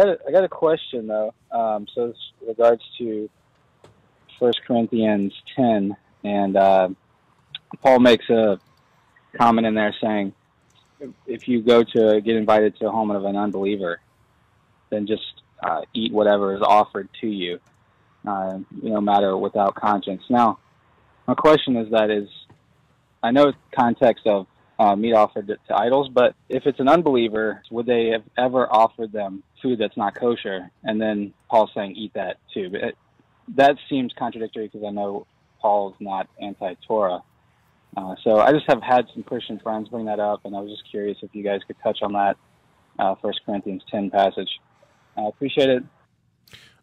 I got a question though. So this regards to 1 Corinthians 10, and Paul makes a comment in there saying, if you go to get invited to a home of an unbeliever, then just eat whatever is offered to you, no matter without conscience. Now, my question is I know the context of meat offered to idols, but if it's an unbeliever, would they have ever offered them food that's not kosher? And then Paul's saying eat that too. But that seems contradictory because I know Paul's not anti-Torah. So I just have had some Christian friends bring that up, and I was just curious if you guys could touch on that 1 Corinthians 10 passage. I appreciate it.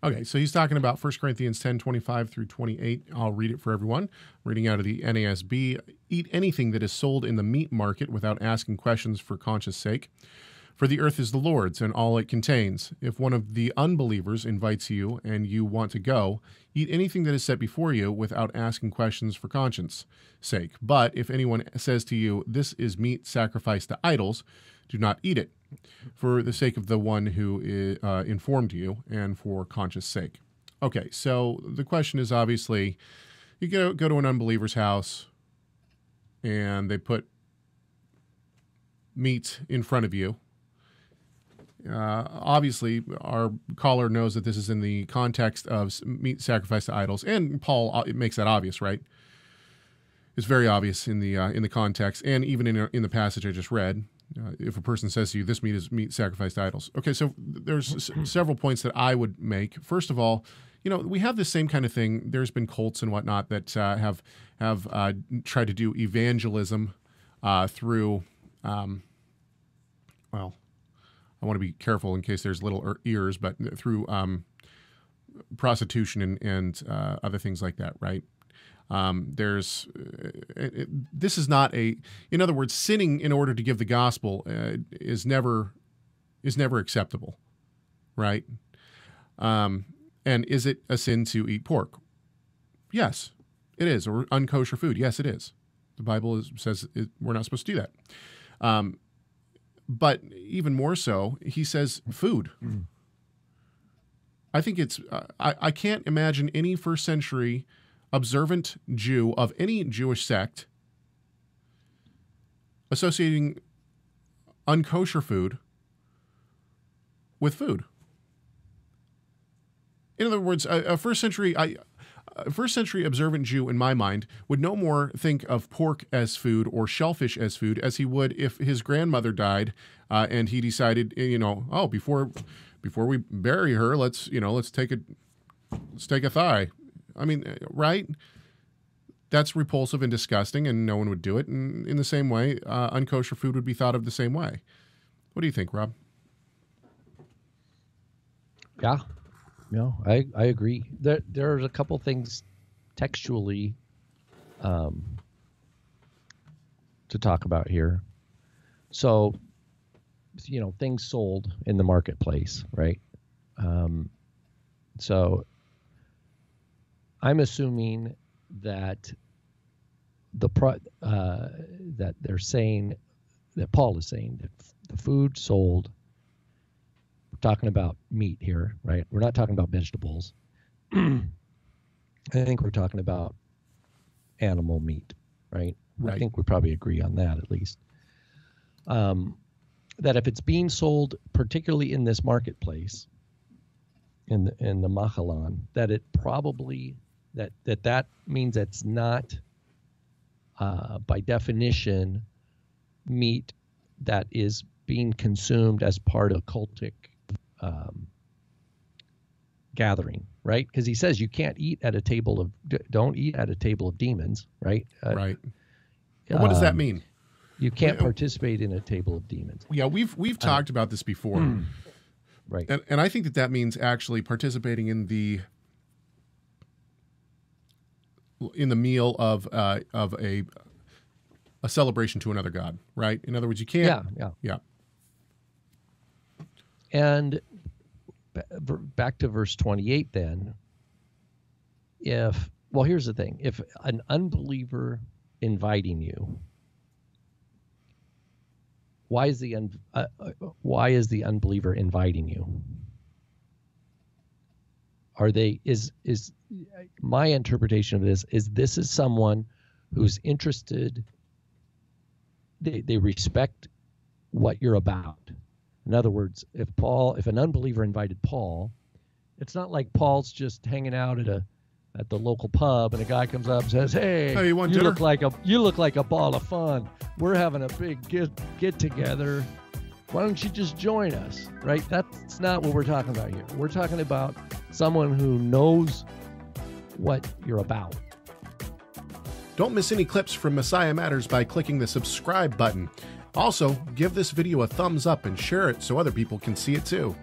Okay, so he's talking about 1 Corinthians 10, 25 through 28. I'll read it for everyone. Reading out of the NASB. Eat anything that is sold in the meat market without asking questions for conscience sake. For the earth is the Lord's and all it contains. If one of the unbelievers invites you and you want to go, eat anything that is set before you without asking questions for conscience sake. But if anyone says to you, this is meat sacrificed to idols, do not eat it, for the sake of the one who informed you and for conscience sake. Okay, so the question is obviously, you go to an unbeliever's house and they put meat in front of you. Obviously, our caller knows that this is in the context of meat sacrificed to idols, and Paul it makes that obvious, right? It's very obvious in the context, and even in the passage I just read. If a person says to you, "This meat is meat sacrificed to idols," okay. So there's several points that I would make. First of all, we have this same kind of thing. There's been cults and whatnot that have tried to do evangelism through. Well, I want to be careful in case there's little ears, but through prostitution and other things like that, right? This is not in other words, sinning in order to give the gospel is never acceptable, right? And is it a sin to eat pork? Yes, it is. Or unkosher food? Yes, it is. The Bible says we're not supposed to do that. But even more so, he says food. I think it's, I can't imagine any first century observant Jew of any Jewish sect associating unkosher food with food. In other words, a first century observant Jew, in my mind, would no more think of pork as food or shellfish as food as he would if his grandmother died and he decided, before we bury her, let's take a thigh. I mean, right? That's repulsive and disgusting, and no one would do it. And in the same way, unkosher food would be thought of the same way. What do you think, Rob? Yeah. No, I agree. There's a couple things textually to talk about here. So, things sold in the marketplace, right? So I'm assuming that that they're saying, that Paul is saying, that the food sold, we're talking about meat here, right? We're not talking about vegetables. I think we're talking about animal meat, right? I think we probably agree on that at least. That if it's being sold, particularly in this marketplace, in the Mahalan, that it probably that means it's not by definition meat that is being consumed as part of cultic gathering, right? Because he says you can't eat at a table of, don't eat at a table of demons, right? Right. What does that mean? You can't participate in a table of demons. Yeah, we've talked about this before, right? And I think that means actually participating in the meal of a celebration to another god, right? In other words, you can't. Yeah. And back to verse 28 then. Here's the thing. If an unbeliever inviting you, why is the unbeliever inviting you? Are they, is my interpretation of this is someone who's interested, they respect what you're about. In other words, if an unbeliever invited Paul, it's not like Paul's just hanging out at the local pub and a guy comes up and says, "Hey, you want you dinner? look like a ball of fun. We're having a big get together. Why don't you just join us?" Right? That's not what we're talking about here. We're talking about someone who knows what you're about. Don't miss any clips from Messiah Matters by clicking the subscribe button. Also, give this video a thumbs up and share it so other people can see it too.